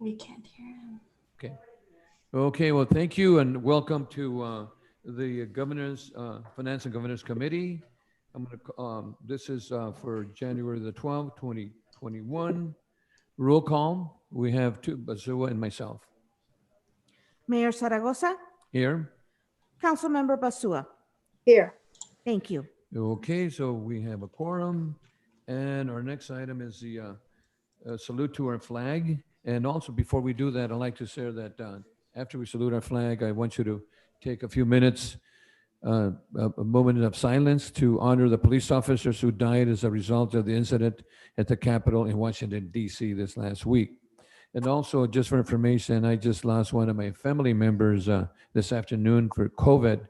We can't hear him. Okay. Okay, well, thank you and welcome to the Governor's Finance and Governors Committee. This is for January the 12th, 2021. Roll call. We have two, Basua and myself. Mayor Zaragoza, Here. Councilmember Basua. Here. Thank you. Okay, so we have a quorum. And our next item is the salute to our flag. And also, before we do that, I'd like to say that after we salute our flag, I want you to take a few minutes, a moment of silence to honor the police officers who died as a result of the incident at the Capitol in Washington, D.C. this last week. And also, just for information, I just lost one of my family members this afternoon for COVID,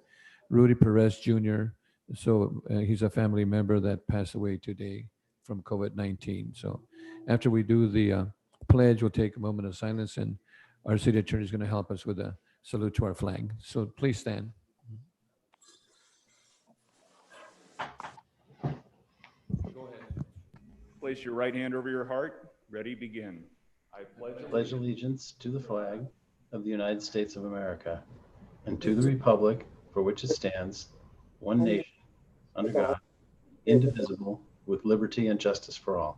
Rudy Perez Jr. So he's a family member that passed away today from COVID-19. So after we do the pledge, we'll take a moment of silence, and our city attorney is going to help us with a salute to our flag. So please stand. Go ahead. Place your right hand over your heart. Ready, begin. I pledge allegiance to the flag of the United States of America and to the republic for which it stands, one nation, under God, indivisible, with liberty and justice for all.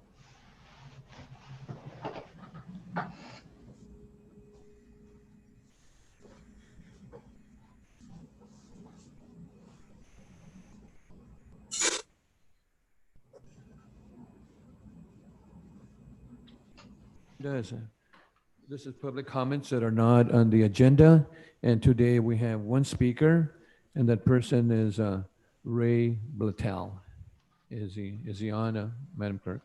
This is public comments that are not on the agenda, and today we have one speaker, and that person is Ray Blatel. Is he on, Madam Clerk?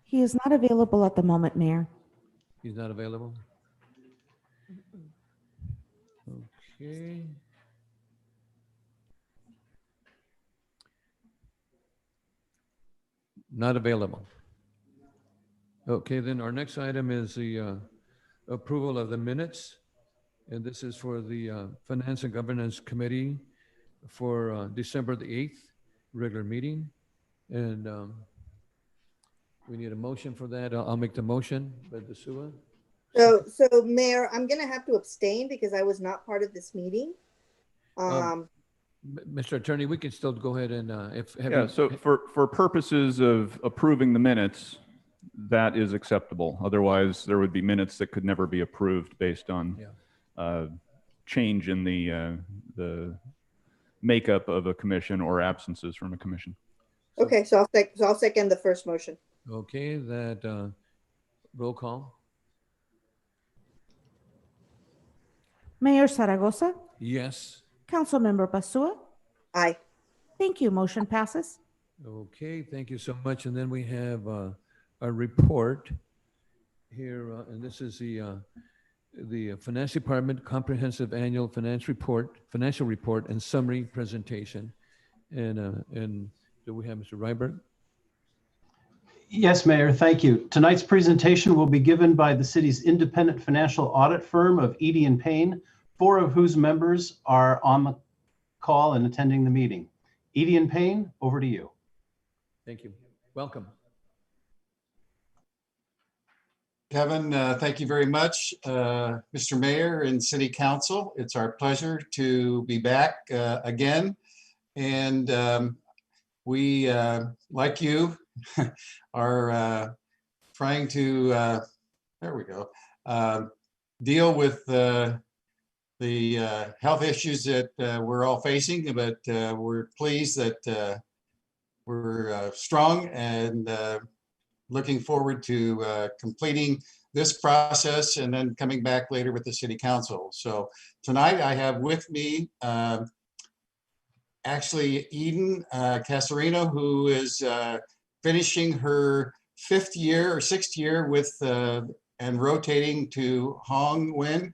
He is not available at the moment, Mayor. He's not available? Okay. Not available. Okay, then our next item is the approval of the minutes. And this is for the Finance and Governance Committee for December the 8th, regular meeting. And we need a motion for that. I'll make the motion, but the SUA. So Mayor, I'm going to have to abstain because I was not part of this meeting. Mr. Attorney, we can still go ahead and so for purposes of approving the minutes, that is acceptable. Otherwise, there would be minutes that could never be approved based on change in the makeup of a commission or absences from a commission. Okay, so I'll second the first motion. Okay, that roll call. Mayor Zaragoza, Yes. Councilmember Basua. Aye. Thank you. Motion passes. Okay, thank you so much. And then we have a report here, and this is the Finance Department Comprehensive Annual Financial Report and Summary Presentation. And do we have Mr. Ryberg? Yes, Mayor, thank you. Tonight's presentation will be given by the city's independent financial audit firm of Edie & Payne, 4 of whose members are on the call and attending the meeting. Edie & Payne, over to you. Thank you. Welcome. Kevin, thank you very much. Mr. Mayor and City Council, it's our pleasure to be back again. And we, like you, are trying to, there we go, deal with the health issues that we're all facing, but we're pleased that we're strong and looking forward to completing this process and then coming back later with the City Council. So tonight I have with me actually Eden Casarino, who is finishing her 5th year or 6th year with and rotating to Hong Nguyen,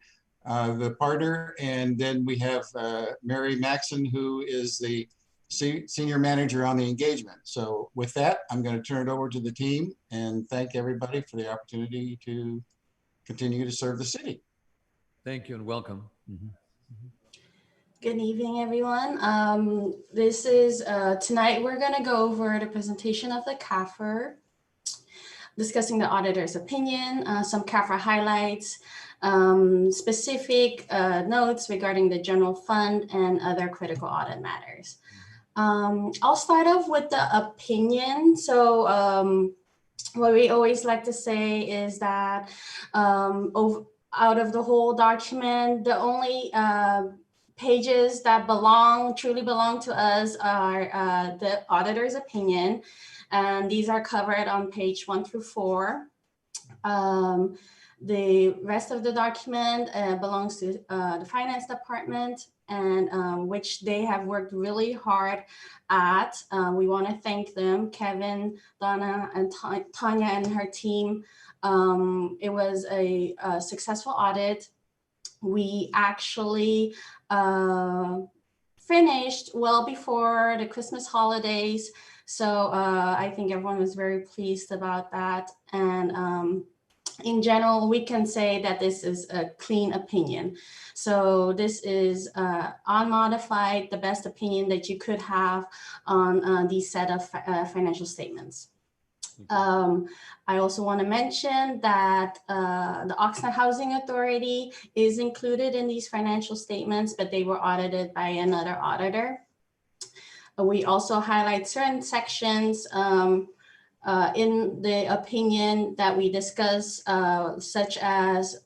the partner. And then we have Mary Maxon, who is the senior manager on the engagement. So with that, I'm going to turn it over to the team and thank everybody for the opportunity to continue to serve the city. Thank you and welcome. Good evening, everyone. This is tonight we're going to go over the presentation of the CAFR, discussing the auditor's opinion, some CAFR highlights, specific notes regarding the general fund and other critical audit matters. I'll start off with the opinion. So what we always like to say is that out of the whole document, the only pages that truly belong to us are the auditor's opinion. And these are covered on page 1 through 4. The rest of the document belongs to the finance department, and which they have worked really hard at. We want to thank them, Kevin, Donna, and Tanya and her team. It was a successful audit. We actually finished well before the Christmas holidays. So I think everyone was very pleased about that. And in general, we can say that this is a clean opinion. So this is unmodified, the best opinion that you could have on these set of financial statements. I also want to mention that the Oxnard Housing Authority is included in these financial statements, but they were audited by another auditor. We also highlight certain sections in the opinion that we discuss, such as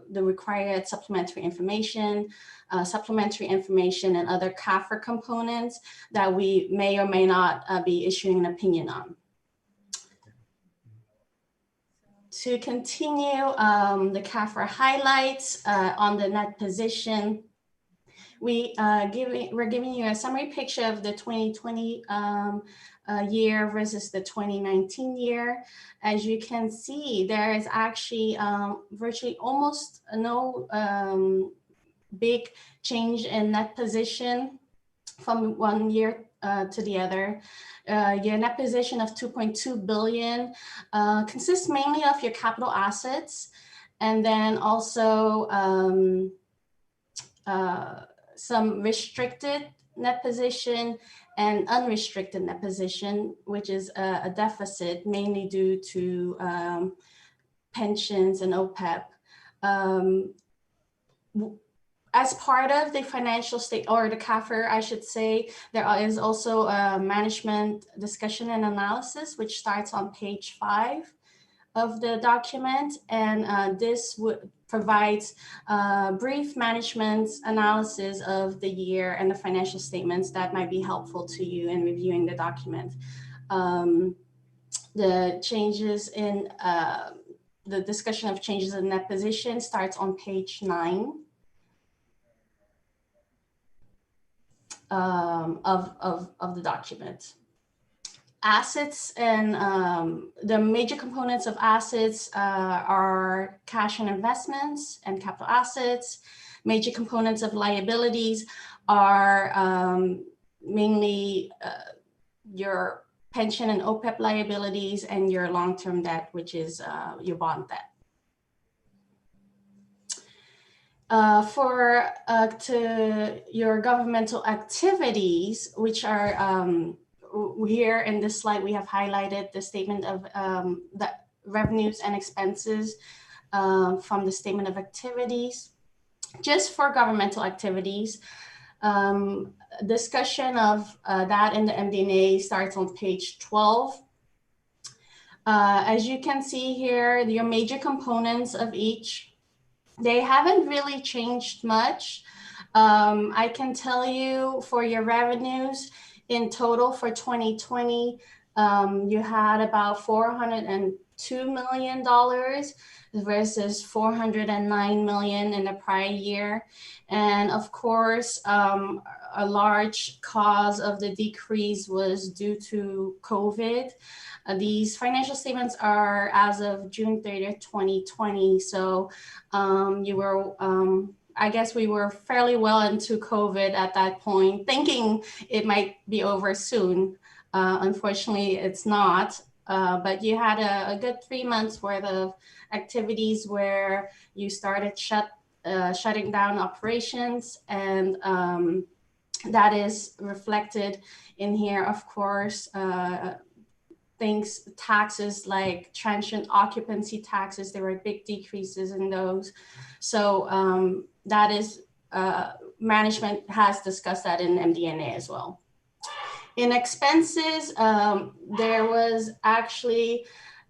the required supplementary information and other CAFR components that we may or may not be issuing an opinion on. To continue, the CAFR highlights on the net position. We're giving you a summary picture of the 2020 year versus the 2019 year. As you can see, there is actually virtually almost no big change in net position from one year to the other. Your net position of 2.2 billion consists mainly of your capital assets, and then also some restricted net position and unrestricted net position, which is a deficit mainly due to pensions and OPEB. As part of the financial state, or the CAFR, I should say, there is also a management discussion and analysis, which starts on page 5 of the document. And this provides brief management analysis of the year and the financial statements that might be helpful to you in reviewing the document. The changes in the discussion of changes in net position starts on page 9 of the document. Assets and the major components of assets are cash and investments and capital assets. Major components of liabilities are mainly your pension and OPEB liabilities and your long-term debt, which is your bond debt. To your governmental activities, which are here in this slide, we have highlighted the statement of the revenues and expenses from the statement of activities. Just for governmental activities, discussion of that in the MD&A starts on page 12. As you can see here, your major components of each, they haven't really changed much. I can tell you for your revenues, in total for 2020, you had about $402 million versus $409 million in the prior year. And of course, a large cause of the decrease was due to COVID. These financial statements are as of June 30th, 2020. So I guess we were fairly well into COVID at that point, thinking it might be over soon. Unfortunately, it's not. But you had a good 3 months worth of activities where you started shutting down operations, and that is reflected in here, of course. Taxes like transient occupancy taxes, there were big decreases in those. So that is, management has discussed that in MD&A as well. In expenses, there was actually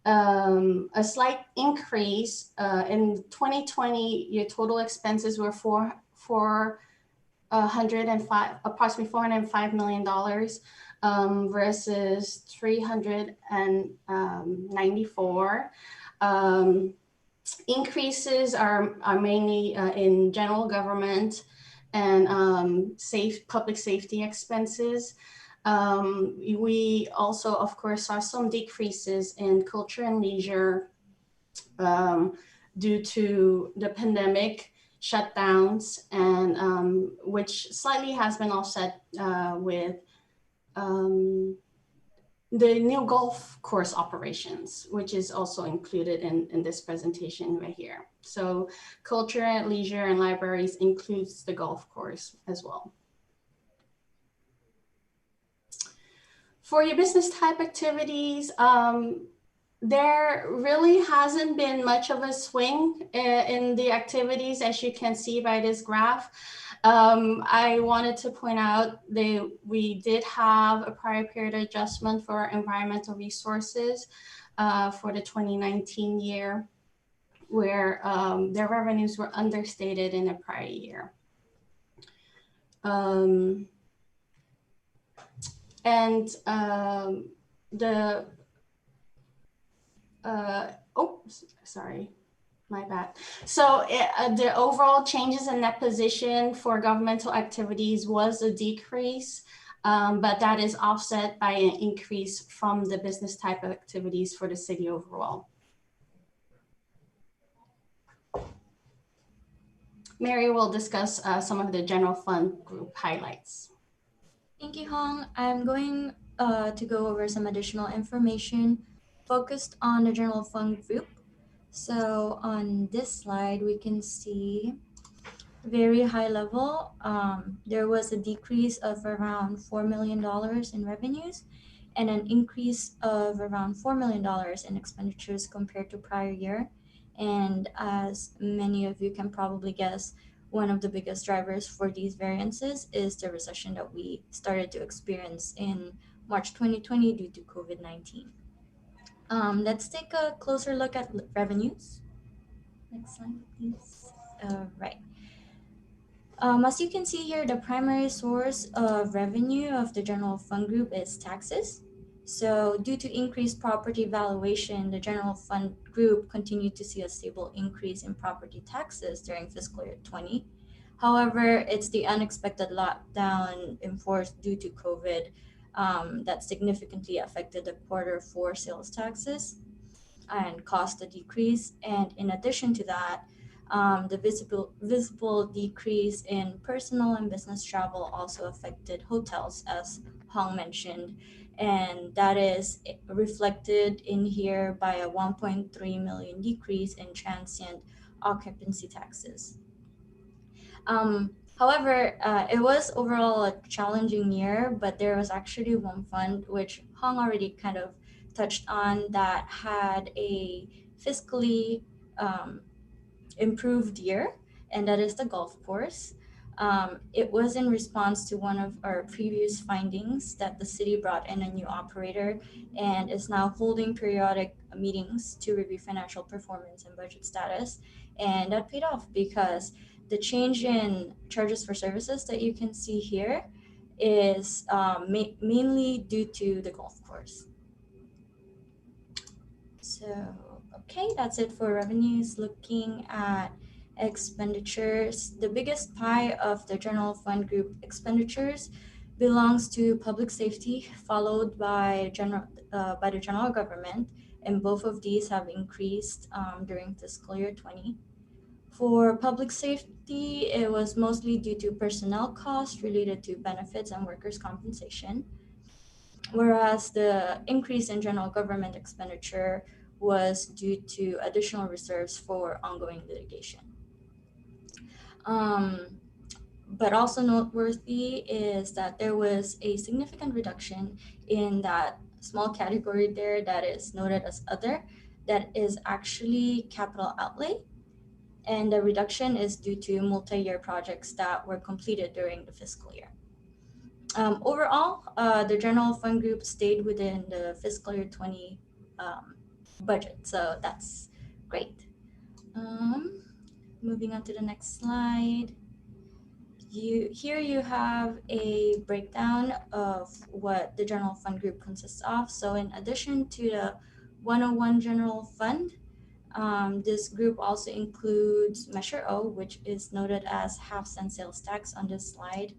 a slight increase. In 2020, your total expenses were approximately $405 million, versus 394. Increases are mainly in general government and public safety expenses. We also, of course, saw some decreases in culture and leisure due to the pandemic shutdowns, and which slightly has been offset with the new golf course operations, which is also included in this presentation right here. So culture, leisure, and libraries includes the golf course as well. For your business type activities, there really hasn't been much of a swing in the activities, as you can see by this graph. I wanted to point out we did have a prior period adjustment for environmental resources for the 2019 year, where their revenues were understated in the prior year. Sorry, my bad. So the overall changes in net position for governmental activities was a decrease, but that is offset by an increase from the business type of activities for the city overall. Mary will discuss some of the general fund group highlights. Thank you, Hong. I'm going to go over some additional information focused on the general fund group. So on this slide, we can see very high level. There was a decrease of around $4 million in revenues and an increase of around $4 million in expenditures compared to prior year. And as many of you can probably guess, one of the biggest drivers for these variances is the recession that we started to experience in March 2020 due to COVID-19. Let's take a closer look at revenues. Next slide, please. Right. As you can see here, the primary source of revenue of the general fund group is taxes. So due to increased property valuation, the general fund group continued to see a stable increase in property taxes during fiscal year 20. However, it's the unexpected lockdown enforced due to COVID that significantly affected the Q4 sales taxes and caused a decrease. And in addition to that, the visible decrease in personal and business travel also affected hotels, as Hong mentioned, and that is reflected in here by a 1.3 million decrease in transient occupancy taxes. However, it was overall a challenging year, but there was actually one fund which Hong already kind of touched on that had a fiscally improved year, and that is the golf course. It was in response to one of our previous findings that the city brought in a new operator and is now holding periodic meetings to review financial performance and budget status. And that paid off because the change in charges for services that you can see here is mainly due to the golf course. So, okay, that's it for revenues. Looking at expenditures, the biggest pie of the general fund group expenditures belongs to public safety, followed by the general government, and both of these have increased during fiscal year 20. For public safety, it was mostly due to personnel costs related to benefits and workers' compensation, whereas the increase in general government expenditure was due to additional reserves for ongoing litigation. But also noteworthy is that there was a significant reduction in that small category there that is noted as other, that is actually capital outlay. And the reduction is due to multi-year projects that were completed during the fiscal year. Overall, the general fund group stayed within the fiscal year 20 budget, so that's great. Moving on to the next slide. Here you have a breakdown of what the general fund group consists of. So in addition to the 101 general fund, this group also includes Measure O, which is noted as half-cent sales tax on this slide,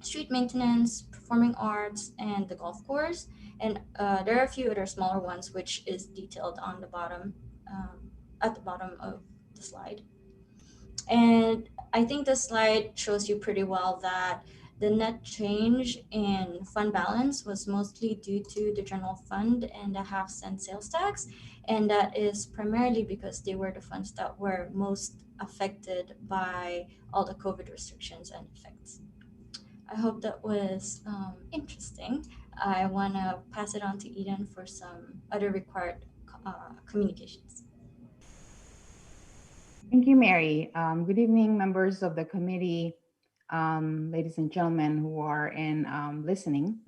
street maintenance, performing arts, and the golf course. And there are a few other smaller ones, which is detailed on the bottom, at the bottom of the slide. And I think this slide shows you pretty well that the net change in fund balance was mostly due to the general fund and the half-cent sales tax. And that is primarily because they were the funds that were most affected by all the COVID restrictions and effects. I hope that was interesting. I want to pass it on to Eden for some other required communications. Thank you, Mary. Good evening, members of the committee, ladies and gentlemen who are listening.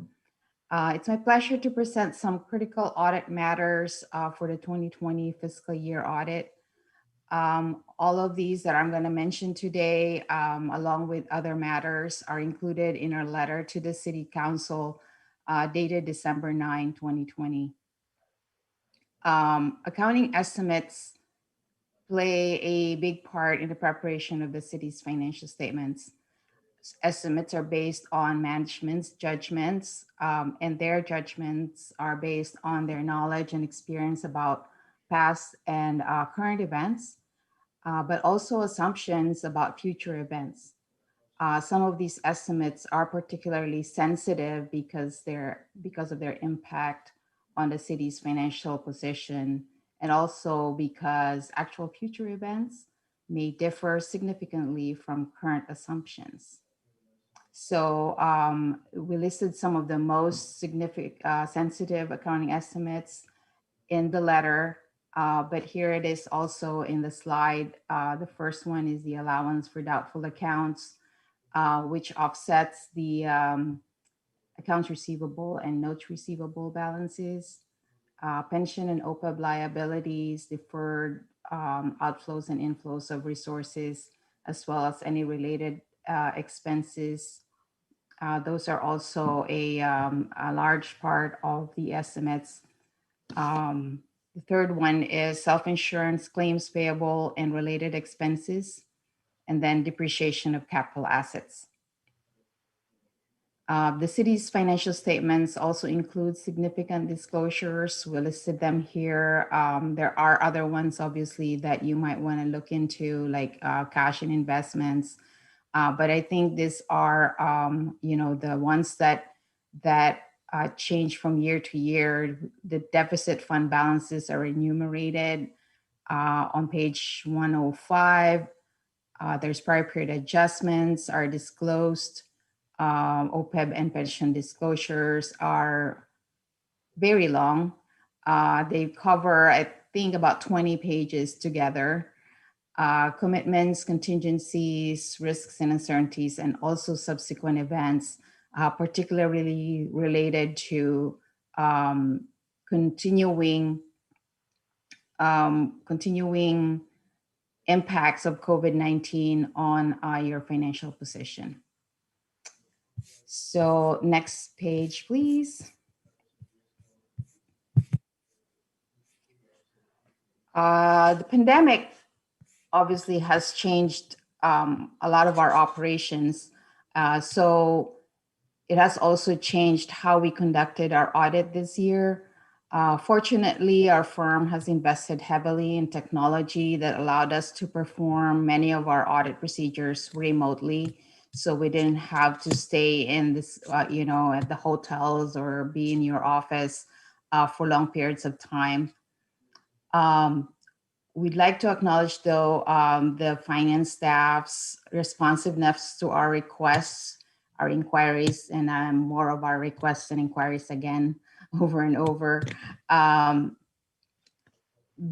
It's my pleasure to present some critical audit matters for the 2020 fiscal year audit. All of these that I'm going to mention today, along with other matters, are included in our letter to the City Council dated December 9, 2020. Accounting estimates play a big part in the preparation of the city's financial statements. Estimates are based on management's judgments, and their judgments are based on their knowledge and experience about past and current events, but also assumptions about future events. Some of these estimates are particularly sensitive because of their impact on the city's financial position, and also because actual future events may differ significantly from current assumptions. So we listed some of the most significant sensitive accounting estimates in the letter, but here it is also in the slide. The first one is the allowance for doubtful accounts, which offsets the accounts receivable and notes receivable balances, pension and OPEB liabilities, deferred outflows and inflows of resources, as well as any related expenses. Those are also a large part of the estimates. The third one is self-insurance claims payable and related expenses, and then depreciation of capital assets. The city's financial statements also include significant disclosures. We listed them here. There are other ones, obviously, that you might want to look into, like cash and investments. But I think these are, the ones that change from year to year. The deficit fund balances are enumerated on page 105. There's prior period adjustments are disclosed. OPEB and pension disclosures are very long. They cover, I think, about 20 pages together. Commitments, contingencies, risks and uncertainties, and also subsequent events, particularly related to continuing impacts of COVID-19 on your financial position. So next page, please. The pandemic obviously has changed a lot of our operations. So it has also changed how we conducted our audit this year. Fortunately, our firm has invested heavily in technology that allowed us to perform many of our audit procedures remotely. So we didn't have to stay in this, at the hotels or be in your office for long periods of time. We'd like to acknowledge, though, the finance staff's responsiveness to our requests, our inquiries, and more of our requests and inquiries again, over and over.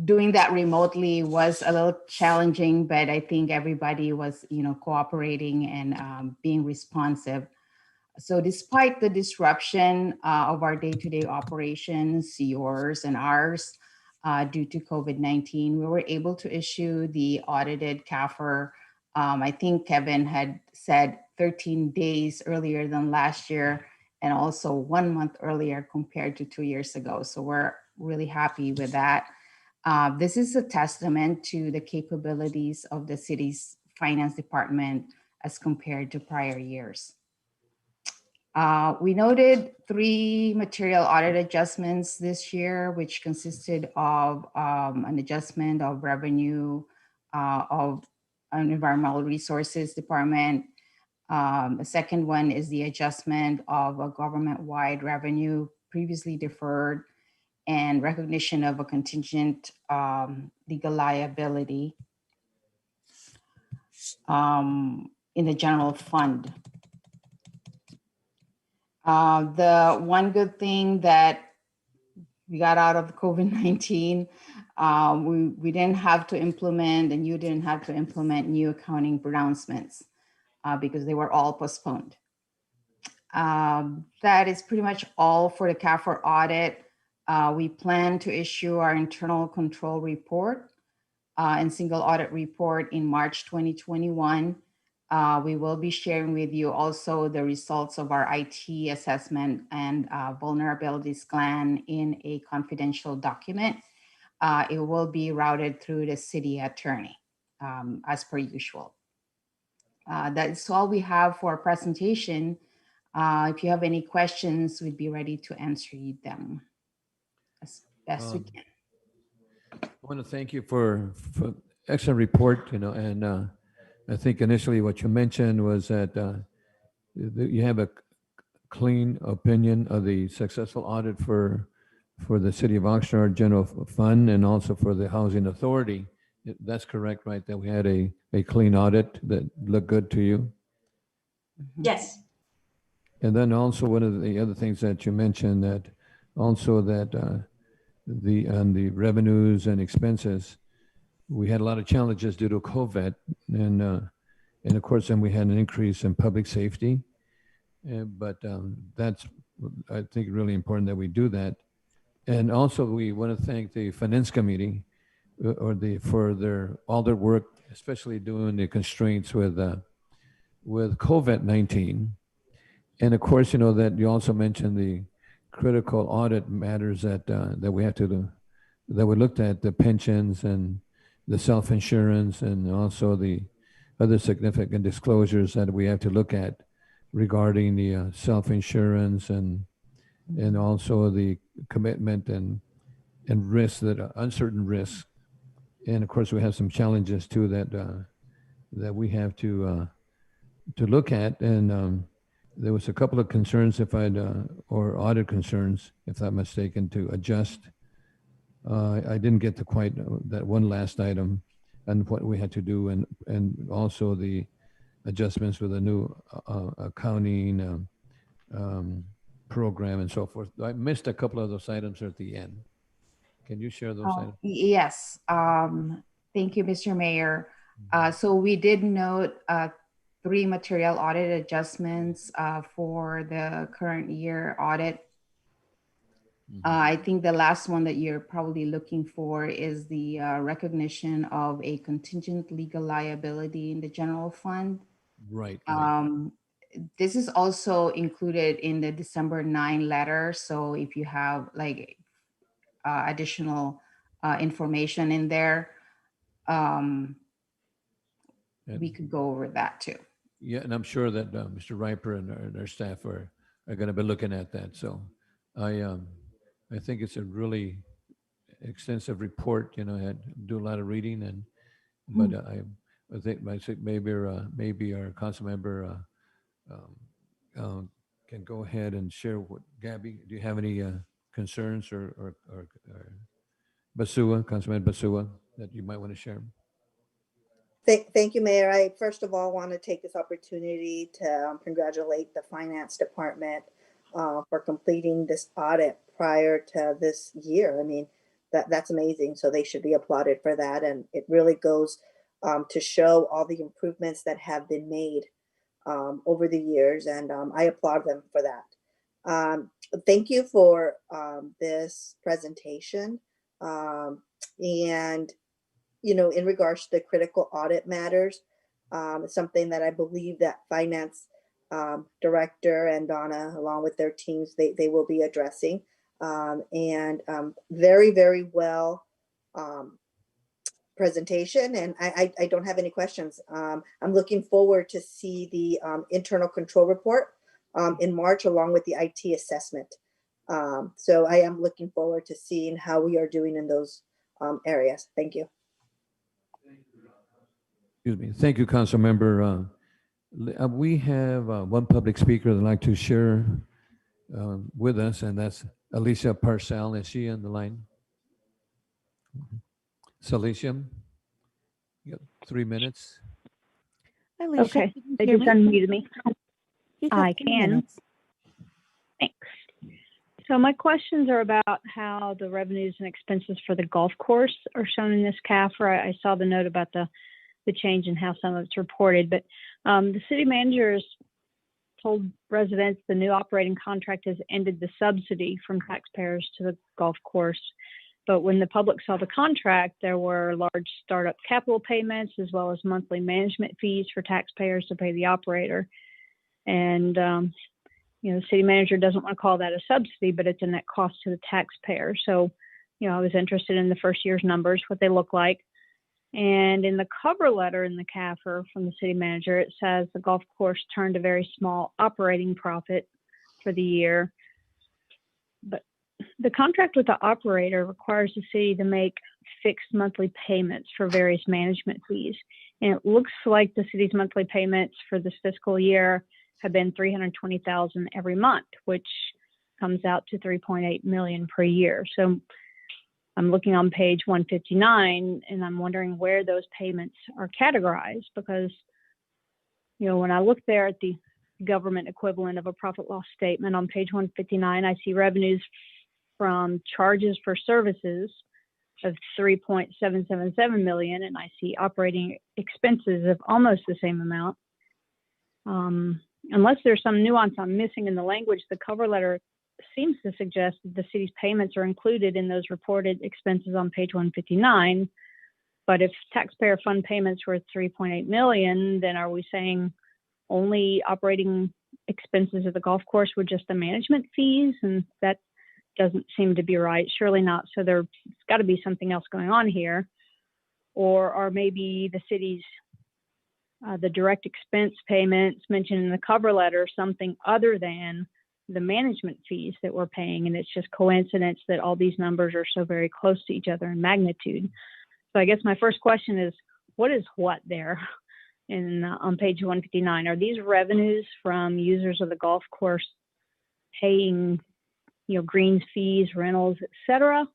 Doing that remotely was a little challenging, but I think everybody was, cooperating and being responsive. So despite the disruption of our day-to-day operations, yours and ours, due to COVID-19, we were able to issue the audited CAFR. I think Kevin had said 13 days earlier than last year, and also 1 month earlier compared to 2 years ago. So we're really happy with that. This is a testament to the capabilities of the city's finance department as compared to prior years. We noted 3 material audit adjustments this year, which consisted of an adjustment of revenue of an environmental resources department. The second one is the adjustment of a government-wide revenue previously deferred and recognition of a contingent legal liability in the general fund. The one good thing that we got out of COVID-19, we didn't have to implement, and you didn't have to implement new accounting pronouncements because they were all postponed. That is pretty much all for the CAFR audit. We plan to issue our internal control report and single audit report in March 2021. We will be sharing with you also the results of our IT assessment and vulnerability scan in a confidential document. It will be routed through the city attorney as per usual. That's all we have for our presentation. If you have any questions, we'd be ready to answer them as best we can. I want to thank you for excellent report, and I think initially what you mentioned was that you have a clean opinion of the successful audit for the City of Oxnard General Fund and also for the Housing Authority. That's correct, right? That we had a clean audit that looked good to you? Yes. And then also one of the other things that you mentioned that also that on the revenues and expenses, we had a lot of challenges due to COVID, and of course then we had an increase in public safety, but that's, I think, really important that we do that. And also we want to thank the Finance Committee for all their work, especially doing the constraints with COVID-19. And of course, that you also mentioned the critical audit matters that we have to do, that we looked at the pensions and the self-insurance and also the other significant disclosures that we have to look at regarding the self-insurance and also the commitment and risks, that uncertain risks. And of course, we have some challenges too that we have to look at. And there was a couple of concerns, or audit concerns, if I'm mistaken, to adjust. I didn't get to quite that one last item and what we had to do, and also the adjustments with the new accounting program and so forth. I missed a couple of those items at the end. Can you share those items? Yes. Thank you, Mr. Mayor. So we did note 3 material audit adjustments for the current year audit. I think the last one that you're probably looking for is the recognition of a contingent legal liability in the general fund. Right. This is also included in the December 9 letter. So if you have additional information in there, we could go over that too. Yeah, and I'm sure that Mr. Riper and our staff are going to be looking at that. So I think it's a really extensive report. I had to do a lot of reading, but I think maybe our council member can go ahead and share what. Gabby, do you have any concerns or Basua, Councilman Basua? that you might want to share? Thank you, Mayor. I first of all want to take this opportunity to congratulate the Finance Department for completing this audit prior to this year. I mean, that's amazing. So they should be applauded for that. And it really goes to show all the improvements that have been made over the years. And I applaud them for that. Thank you for this presentation. And in regards to the critical audit matters, it's something that I believe that Finance Director and Donna, along with their teams, they will be addressing. And very, very well presentation. And I don't have any questions. I'm looking forward to see the internal control report in March, along with the IT assessment. So I am looking forward to seeing how we are doing in those areas. Thank you. Excuse me. Thank you, Council Member. We have one public speaker that'd like to share with us, and that's Alicia Parcell. Is she on the line? So, Alicia, you got 3 minutes. Alicia, Okay, can you they hear just me? unmuted me. You have I 3 can. minutes. Thanks. So my questions are about how the revenues and expenses for the golf course are shown in this CAFR. I saw the note about the change in how some of it's reported, but the city managers told residents the new operating contract has ended the subsidy from taxpayers to the golf course. But when the public saw the contract, there were large startup capital payments as well as monthly management fees for taxpayers to pay the operator. And, the city manager doesn't want to call that a subsidy, but it's a net cost to the taxpayer. So, I was interested in the first year's numbers, what they look like. And in the cover letter in the CAFR from the city manager, it says the golf course turned a very small operating profit for the year. But the contract with the operator requires the city to make fixed monthly payments for various management fees. And it looks like the city's monthly payments for this fiscal year have been $320,000 every month, which comes out to $3.8 million per year. So I'm looking on page 159 and I'm wondering where those payments are categorized, because, when I look there at the government equivalent of a profit loss statement on page 159, I see revenues from charges for services of $3.777 million, and I see operating expenses of almost the same amount. Unless there's some nuance I'm missing in the language, the cover letter seems to suggest that the city's payments are included in those reported expenses on page 159. But if taxpayer fund payments were $3.8 million, then are we saying only operating expenses of the golf course were just the management fees? And that doesn't seem to be right. Surely not. So there's got to be something else going on here. Or are maybe the city's the direct expense payments mentioned in the cover letter something other than the management fees that we're paying, and it's just coincidence that all these numbers are so very close to each other in magnitude. So I guess my first question is, what is what there on page 159? Are these revenues from users of the golf course paying, greens fees, rentals, etc.?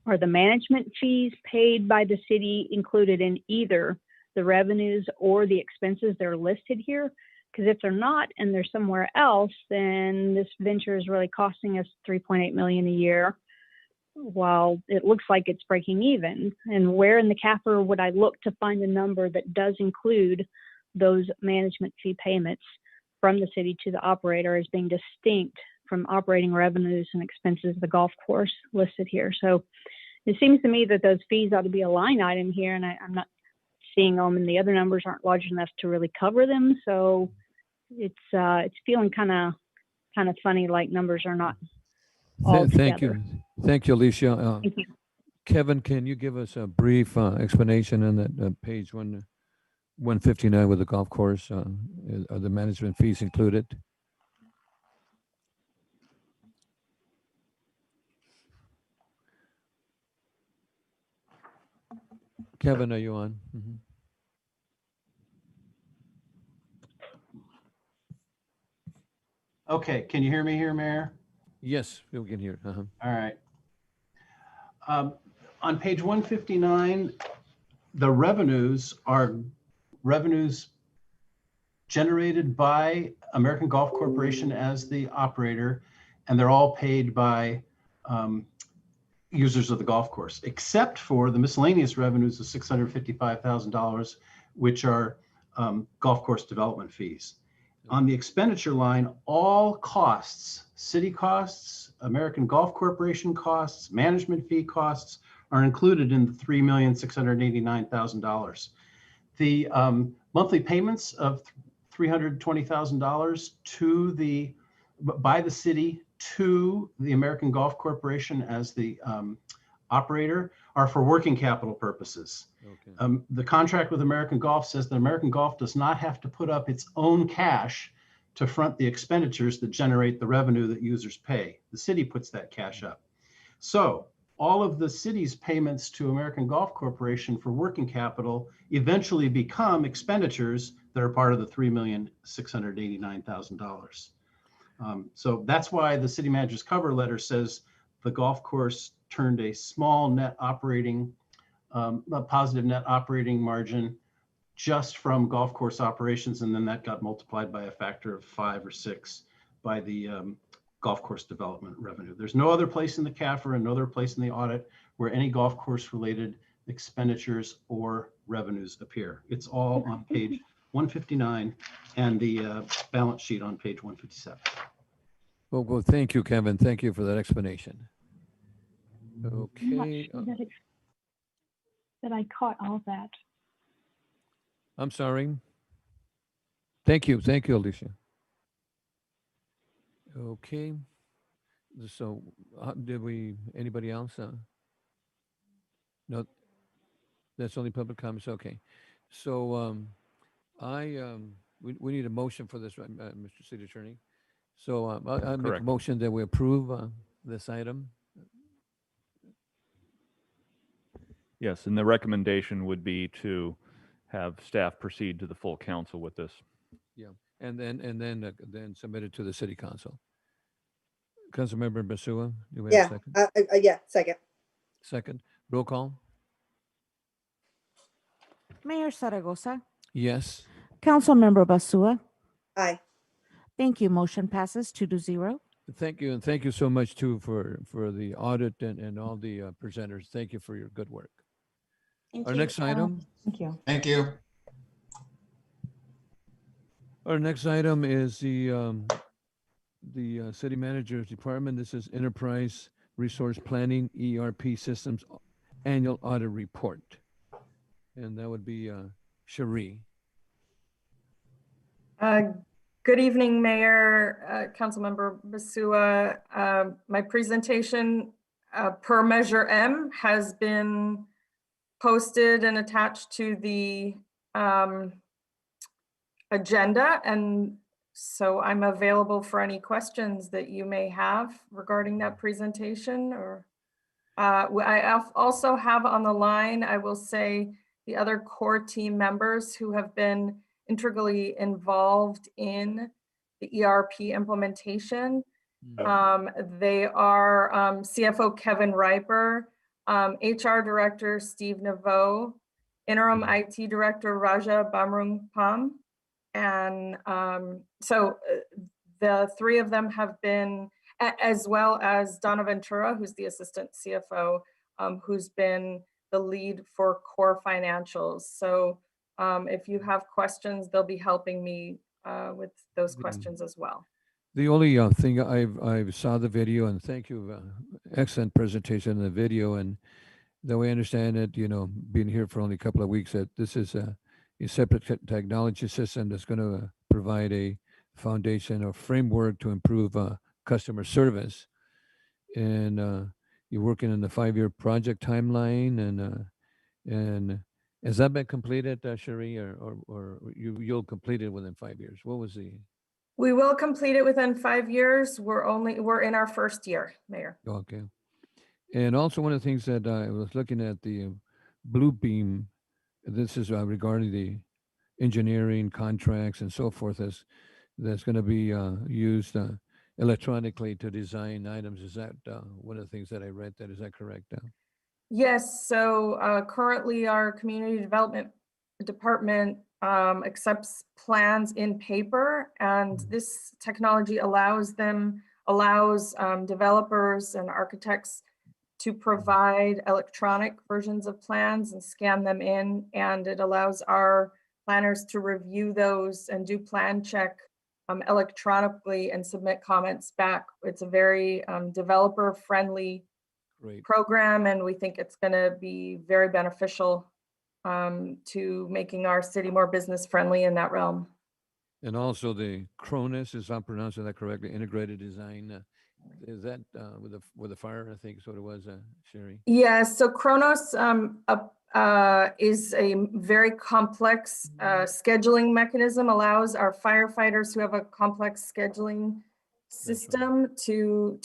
Are the management fees paid by the city included in either the revenues or the expenses that are listed here? Because if they're not and they're somewhere else, then this venture is really costing us $3.8 million a year, while it looks like it's breaking even. And where in the CAFR would I look to find a number that does include those management fee payments from the city to the operator as being distinct from operating revenues and expenses of the golf course listed here? So it seems to me that those fees ought to be a line item here, and I'm not seeing them, and the other numbers aren't large enough to really cover them. So it's feeling kind of funny, like numbers are not all Thank together. you. Thank you, Alicia. Thank you. Kevin, can you give us a brief explanation on that page 159 with the golf course? Are the management fees included? Kevin, are you on? Mhm. Okay, can you hear me here, Mayor? Yes, we can hear. Uh-huh. All right. On page 159, the revenues are revenues generated by American Golf Corporation as the operator, and they're all paid by users of the golf course, except for the miscellaneous revenues of $655,000, which are golf course development fees. On the expenditure line, all costs, city costs, American Golf Corporation costs, management fee costs are included in the $3,689,000. The monthly payments of $320,000 by the city to the American Golf Corporation as the operator are for working capital purposes. Okay. The contract with American Golf says that American Golf does not have to put up its own cash to front the expenditures that generate the revenue that users pay. The city puts that cash up. So all of the city's payments to American Golf Corporation for working capital eventually become expenditures that are part of the $3,689,000. So that's why the city manager's cover letter says the golf course turned a small net operating, a positive net operating margin just from golf course operations, and then that got multiplied by a factor of 5 or 6 by the golf course development revenue. There's no other place in the CAFR and no other place in the audit where any golf course related expenditures or revenues appear. It's all on page 159 and the balance sheet on page 157. Well, thank you, Kevin. Thank you for that explanation. I'm not Okay. sure that I caught all that. I'm sorry. Thank you. Thank you, Alicia. Okay. So anybody else? No, that's only public comments. Okay. So we need a motion for this, right, Mr. City Attorney? So I make a Correct. motion that we approve this item. Yes, and the recommendation would be to have staff proceed to the full council with this. Yeah, and then submit it to the city council. Councilmember Basua, do we have a Yeah, second? yeah, second. Second, roll call. Mayor Zaragoza, Yes. Councilmember Basua. Aye. Thank you. Motion passes 2-0. Thank you, and thank you so much too for the audit and all the presenters. Thank you for your good work. Thank Our you. next item. Thank you. Thank you. Our next item is the city manager's department. This is Enterprise Resource Planning ERP Systems Annual Audit Report, and that would be Cherie. Good evening, Mayor, Councilmember Basua. My presentation per Measure M has been posted and attached to the agenda, and so I'm available for any questions that you may have regarding that presentation. Or I also have on the line, I will say, the other core team members who have been integrally involved in the ERP implementation. They are CFO Kevin Riper, HR Director Steve Naveau, Interim IT Director Raja Bamrungpam, and so the three of them have been, as well as Donna Ventura, who's the Assistant CFO, who's been the lead for core financials. So if you have questions, they'll be helping me with those questions as well. The only thing I saw the video, and thank you, excellent presentation in the video. And the way I understand it, being here for only a couple of weeks, that this is a separate technology system that's going to provide a foundation or framework to improve customer service. And you're working in the 5-year project timeline, and has that been completed, Cherie, or you'll complete it within 5 years? What was the? We will complete it within 5 years. We're in our first year, Mayor. Okay. And also one of the things that I was looking at, the Blue Beam, this is regarding the engineering contracts and so forth, that's going to be used electronically to design items. Is that one of the things that I read? Is that correct? Yes, so currently our community development department accepts plans in paper, and this technology allows developers and architects to provide electronic versions of plans and scan them in, and it allows our planners to review those and do plan check electronically and submit comments back. It's a very developer friendly Great. program, and we think it's going to be very beneficial to making our city more business friendly in that realm. And also the CRONUS, is I'm pronouncing that correctly, integrated design. Is that with the fire, I think is what it was, Sherry? Yes, so Kronos is a very complex scheduling mechanism, allows our firefighters who have a complex scheduling system to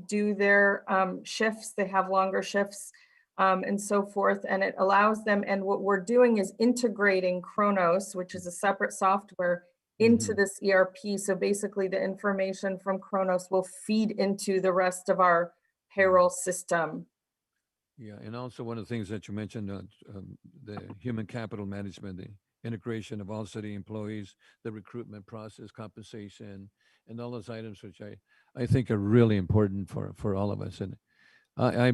do their shifts. They have longer shifts and so forth, and it allows them, and what we're doing is integrating Kronos, which is a separate software, into this ERP. So basically the information from Kronos will feed into the rest of our payroll system. Yeah, and also one of the things that you mentioned, the human capital management, the integration of all city employees, the recruitment process, compensation, and all those items, which I think are really important for all of us. And I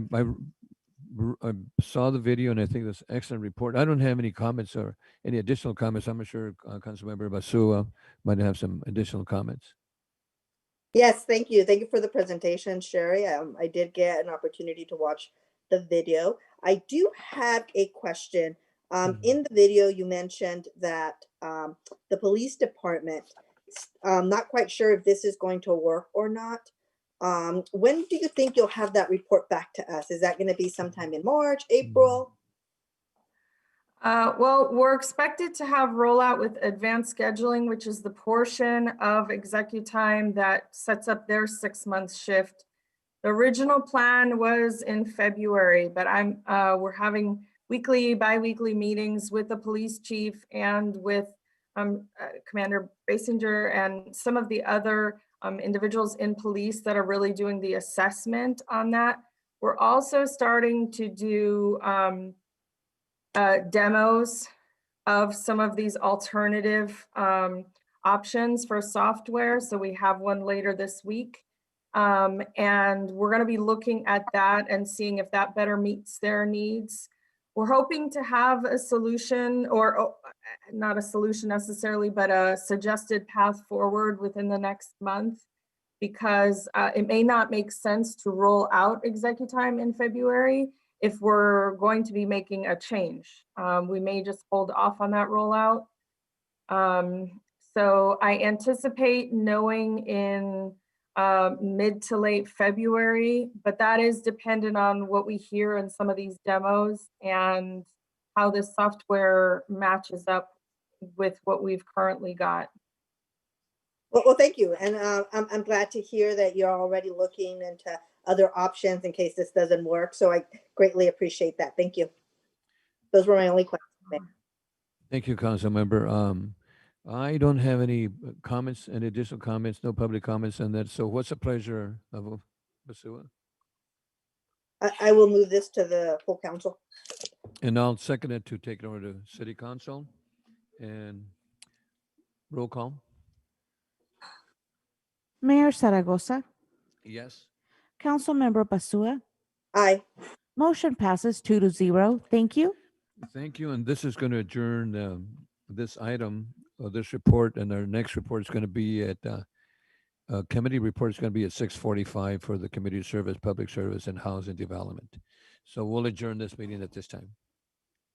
saw the video, and I think that's an excellent report. I don't have any comments or any additional comments. I'm sure Councilmember Basua might have some additional comments. Yes, thank you. Thank you for the presentation, Sherry. I did get an opportunity to watch the video. I do have a question. In the video, you mentioned that the police department, not quite sure if this is going to work or not. When do you think you'll have that report back to us? Is that going to be sometime in March, April? Well, we're expected to have rollout with advanced scheduling, which is the portion of ExecuTime that sets up their 6-month shift. The original plan was in February, but we're having weekly, bi-weekly meetings with the police chief and with Commander Basinger and some of the other individuals in police that are really doing the assessment on that. We're also starting to do demos of some of these alternative options for software. So we have one later this week. And we're going to be looking at that and seeing if that better meets their needs. We're hoping to have a solution, or not a solution necessarily, but a suggested path forward within the next month, because it may not make sense to roll out ExecuTime in February if we're going to be making a change. We may just hold off on that rollout. So I anticipate knowing in mid to late February, but that is dependent on what we hear in some of these demos and how this software matches up with what we've currently got. Well, thank you. And I'm glad to hear that you're already looking into other options in case this doesn't work. So I greatly appreciate that. Thank you. Those were my only questions. Thank you, Councilmember. I don't have any comments, any additional comments, no public comments on that. So what's the pleasure of Basua? I will move this to the full council. And I'll second it to take it over to City Council. And roll call. Mayor Zaragoza, Yes. Councilmember Basua. Aye. Motion passes 2-0. Thank you. Thank you. And this is going to adjourn this item, this report, and our next report is going to be at committee report is going to be at 6:45 for the Committee Service, Public Service, and Housing Development. So we'll adjourn this meeting at this time.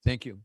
Thank you.